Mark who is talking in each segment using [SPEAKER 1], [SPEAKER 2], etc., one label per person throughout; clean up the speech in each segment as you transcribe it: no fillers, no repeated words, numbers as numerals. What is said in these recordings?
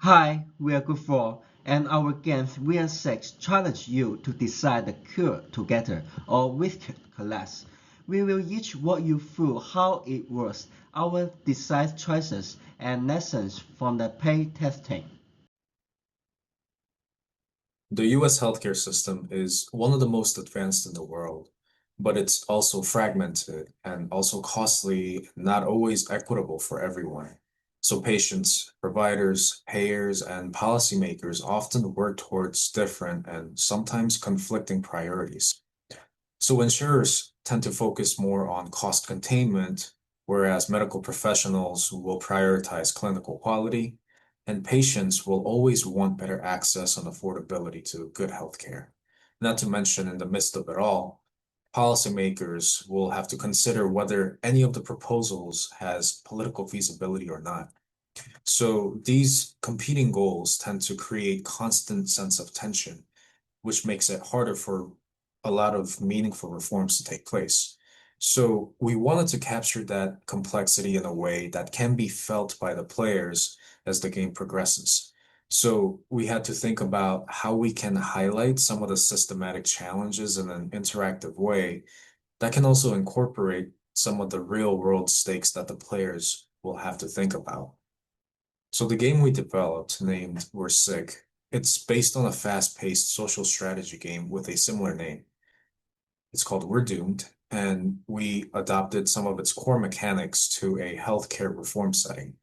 [SPEAKER 1] Hi, we are Good For, and our games We Are Six challenge you to decide the cure together or with class. We will each walk you through how it works, our design choices, and lessons from the play testing.
[SPEAKER 2] The US healthcare system is one of the most advanced in the world, but it's also fragmented and also costly, not always equitable for everyone. So patients, providers, payers, and policymakers often work towards different and sometimes conflicting priorities. So insurers tend to focus more on cost containment, whereas medical professionals will prioritize clinical quality, and patients will always want better access and affordability to good healthcare. Not to mention, in the midst of it all, policymakers will have to consider whether any of the proposals has political feasibility or not. So these competing goals tend to create constant sense of tension, which makes it harder for a lot of meaningful reforms to take place. So we wanted to capture that complexity in a way that can be felt by the players as the game progresses. So we had to think about how we can highlight some of the systematic challenges in an interactive way that can also incorporate some of the real world stakes that the players will have to think about. So the game we developed, named We're Sick, it's based on a fast-paced social strategy game with a similar name. It's called We're Doomed, and we adopted some of its core mechanics to a healthcare reform setting.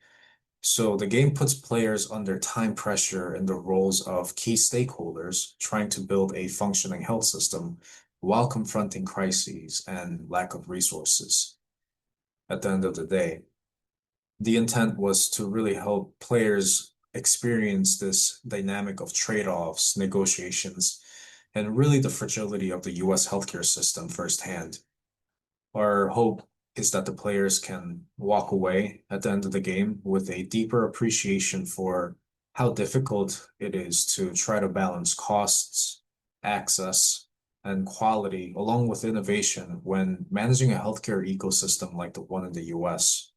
[SPEAKER 2] So the game puts players under time pressure in the roles of key stakeholders trying to build a functioning health system while confronting crises and lack of resources. At the end of the day, the intent was to really help players experience this dynamic of trade-offs, negotiations, and really the fragility of the US healthcare system firsthand. Our hope is that the players can walk away at the end of the game with a deeper appreciation for how difficult it is to try to balance costs, access, and quality along with innovation when managing a healthcare ecosystem like the one in the US.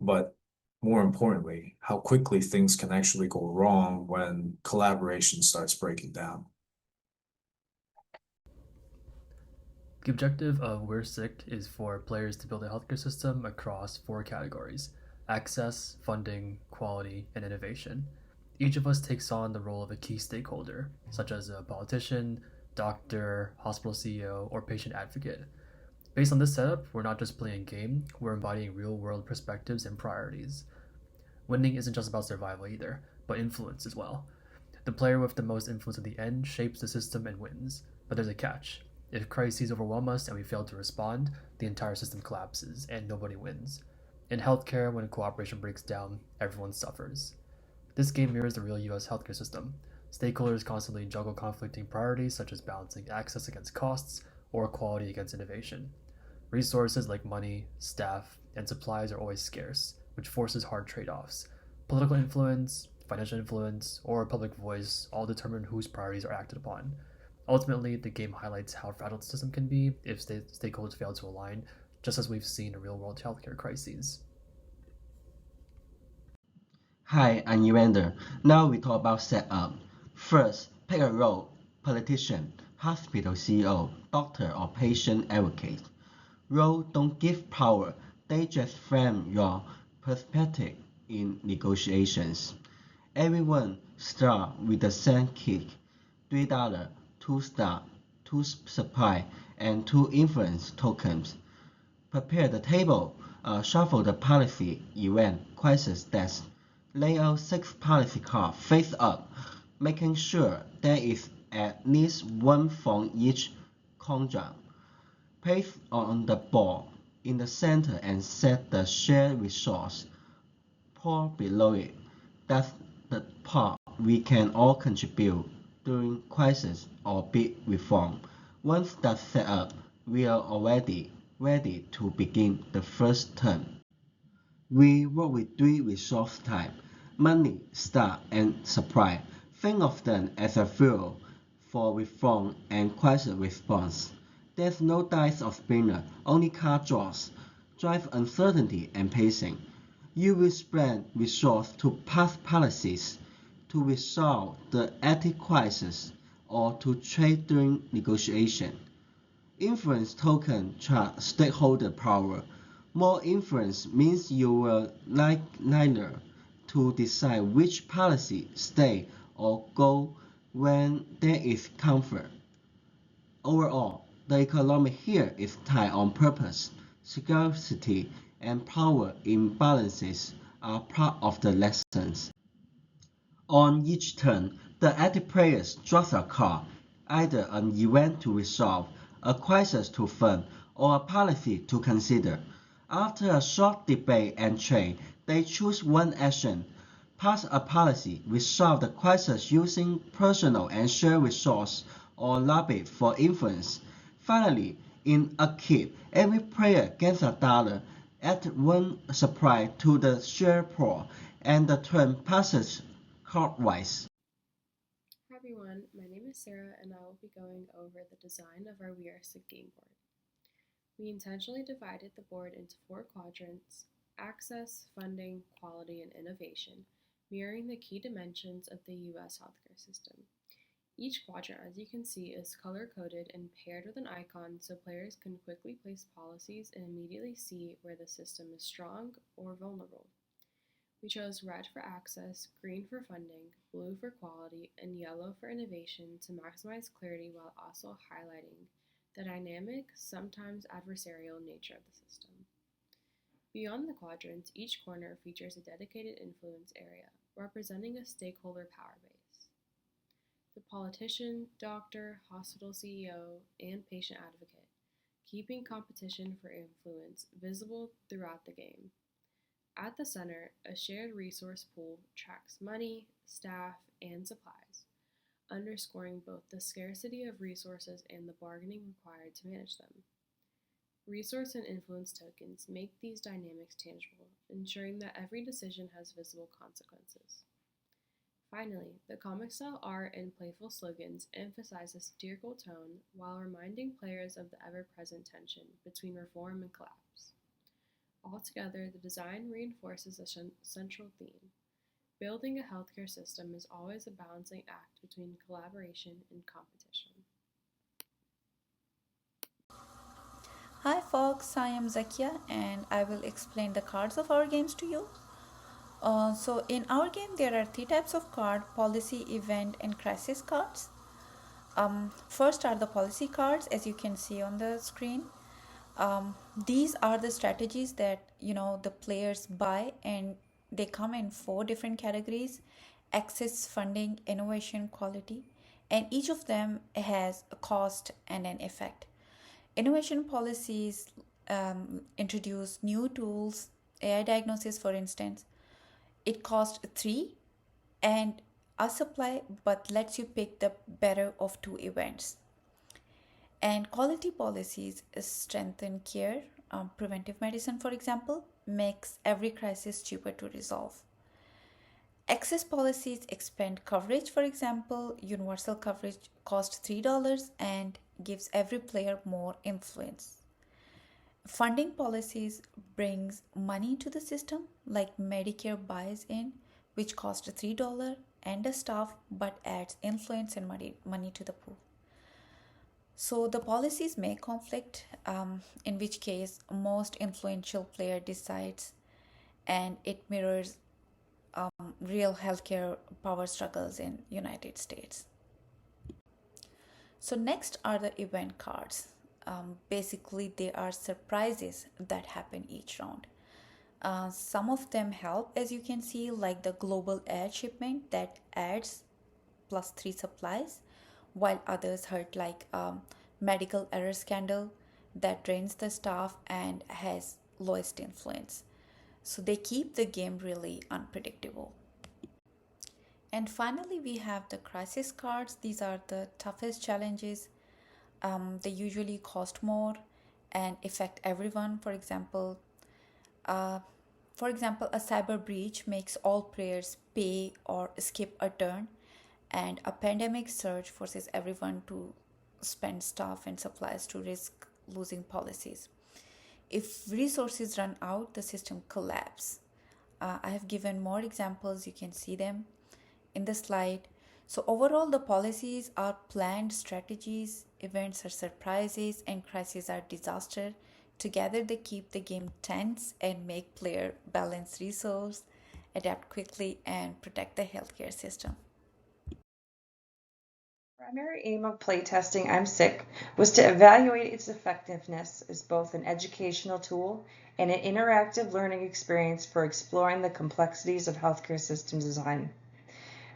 [SPEAKER 2] But more importantly, how quickly things can actually go wrong when collaboration starts breaking down.
[SPEAKER 3] The objective of We're Sick is for players to build a healthcare system across four categories: access, funding, quality, and innovation. Each of us takes on the role of a key stakeholder, such as a politician, doctor, hospital CEO, or patient advocate. Based on this setup, we're not just playing a game, we're embodying real world perspectives and priorities. Winning isn't just about survival either, but influence as well. The player with the most influence at the end shapes the system and wins. But there's a catch. If crises overwhelm us and we fail to respond, the entire system collapses and nobody wins. In healthcare, when cooperation breaks down, everyone suffers. This game mirrors the real US healthcare system. Stakeholders constantly juggle conflicting priorities such as balancing access against costs or quality against innovation. Resources like money, staff, and supplies are always scarce, which forces hard trade offs. Political influence, financial influence, or public voice all determine whose priorities are acted upon. Ultimately, the game highlights how fragile the system can be if stakeholders fail to align, just as we've seen in real world healthcare crises.
[SPEAKER 1] Hi, I'm Evander. Now we talk about setup. First, pick a role: politician, hospital CEO, doctor, or patient advocate. Role don't give power, they just frame your perspective in negotiations. Everyone start with the same kick: $3, 2 star, 2 supply, and 2 influence tokens. Prepare the table, shuffle the policy event crisis desk, lay out 6 policy cards face up, making sure there is at least one from each quadrant. Place on the board in the center and set the shared resource pour below it. That's the part we can all contribute during crisis or big reform. Once that's set up, we are already ready to begin the first term. We work with three resource types: money, staff, and supply. Think of them as a fuel for reform and crisis response. There's no dice of spinner, only card draws. Drive uncertainty and pacing. You will spread resources to pass policies. to resolve the ethic crisis or to trade during negotiation. Influence token trust stakeholder power. More influence means you will likelier to decide which policy stay or go when there is comfort. Overall, the economy here is tied on purpose. Scarcity and power imbalances are part of the lessons. On each turn, the active players draws a card, either an event to resolve, a crisis to fund, or a policy to consider. After a short debate and trade, they choose one action: pass a policy, resolve the crisis using personal and shared resource, or lobby for influence. Finally, in a kit, every player gets a dollar, add one supply to the share pool, and the turn passes clockwise.
[SPEAKER 4] Hi everyone, my name is Sarah and I will be going over the design of our We Are Sick game board. We intentionally divided the board into 4 quadrants: access, funding, quality, and innovation, mirroring the key dimensions of the US healthcare system. Each quadrant, as you can see, is color-coded and paired with an icon so players can quickly place policies and immediately see where the system is strong or vulnerable. We chose red for access, green for funding, blue for quality, and yellow for innovation to maximize clarity while also highlighting the dynamic, sometimes adversarial nature of the system. Beyond the quadrants, each corner features a dedicated influence area, representing a stakeholder power base. The politician, doctor, hospital CEO, and patient advocate, keeping competition for influence visible throughout the game. At the center, a shared resource pool tracks money, staff, and supplies, underscoring both the scarcity of resources and the bargaining required to manage them. Resource and influence tokens make these dynamics tangible, ensuring that every decision has visible consequences. Finally, the comic style art and playful slogans emphasize a satirical tone while reminding players of the ever-present tension between reform and collapse. Altogether, the design reinforces a central theme. Building a healthcare system is always a balancing act between collaboration and competition.
[SPEAKER 5] Hi folks, I am Zakia and I will explain the cards of our games to you. So in our game there are 3 types of card: policy, event and crisis cards. First are the policy cards, as you can see on the screen. These are the strategies that the players buy, and they come in 4 different categories: access, funding, innovation, quality, and each of them has a cost and an effect. Innovation policies introduce new tools, AI diagnosis for instance. It costs 3 and a supply, but lets you pick the better of 2 events. And quality policies strengthen care. Preventive medicine, for example, makes every crisis cheaper to resolve. Access policies expand coverage. For example, universal coverage costs $3 and gives every player more influence. Funding policies brings money into the system, like Medicare buys in, which costs $3 and a staff, but adds influence and money to the pool. So the policies may conflict, in which case most influential player decides, and it mirrors real healthcare power struggles in United States. So next are the event cards. Basically, they are surprises that happen each round. Some of them help, as you can see, like the global air shipment that adds plus 3 supplies, while others hurt, like medical error scandal that drains the staff and has lowest influence. So they keep the game really unpredictable. And finally, we have the crisis cards. These are the toughest challenges. They usually cost more and affect everyone. Uh, for example, a cyber breach makes all players pay or skip a turn, and a pandemic surge forces everyone to spend staff and supplies to risk losing policies. If resources run out, the system collapses. I have given more examples, you can see them. in the slide. So, overall, the policies are planned strategies, events are surprises, and crises are disaster. Together, they keep the game tense and make player balance resource, adapt quickly, and protect the healthcare system.
[SPEAKER 6] Primary aim of playtesting I'm Sick was to evaluate its effectiveness as both an educational tool and an interactive learning experience for exploring the complexities of healthcare system design.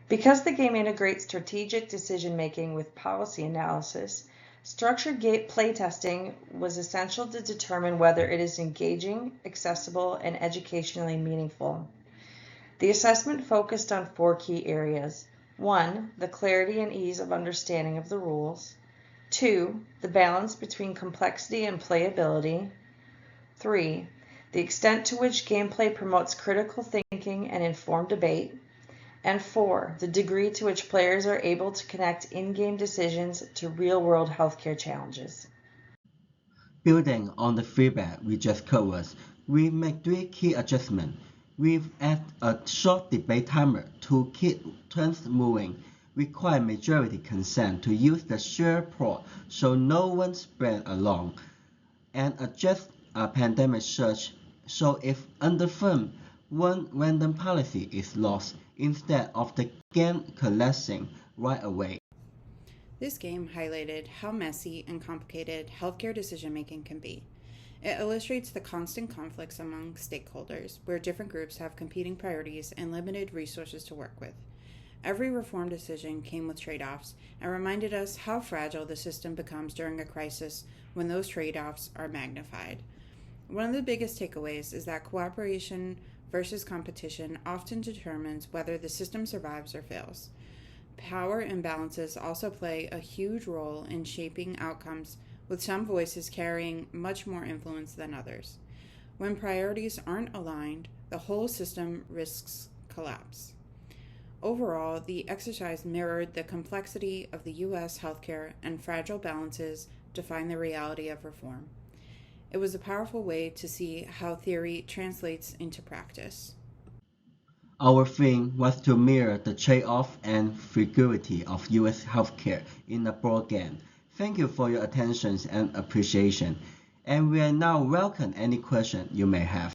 [SPEAKER 6] Because the game integrates strategic decision-making with policy analysis, structured playtesting was essential to determine whether it is engaging, accessible, and educationally meaningful. The assessment focused on 4 key areas. 1. The clarity and ease of understanding of the rules. 2. The balance between complexity and playability. 3. The extent to which gameplay promotes critical thinking and informed debate. And 4. The degree to which players are able to connect in-game decisions to real-world healthcare challenges.
[SPEAKER 1] Building on the feedback we just covered, we make 3 key adjustments. We've added a short debate timer to keep turns moving, require majority consent to use the shared plot so no one spread along, and adjust a pandemic search so if underfirmed, one random policy is lost instead of the game collapsing right away.
[SPEAKER 7] This game highlighted how messy and complicated healthcare decision making can be. It illustrates the constant conflicts among stakeholders, where different groups have competing priorities and limited resources to work with. Every reform decision came with trade offs and reminded us how fragile the system becomes during a crisis when those trade offs are magnified. One of the biggest takeaways is that cooperation versus competition often determines whether the system survives or fails. Power imbalances also play a huge role in shaping outcomes, with some voices carrying much more influence than others. When priorities aren't aligned, the whole system risks collapse. Overall, the exercise mirrored the complexity of the U.S. healthcare, and fragile balances define the reality of reform. It was a powerful way to see how theory translates into practice.
[SPEAKER 1] Our theme was to mirror the trade-off and fragility of US healthcare in a broad game. Thank you for your attention and appreciation, and we now welcome any question you may have.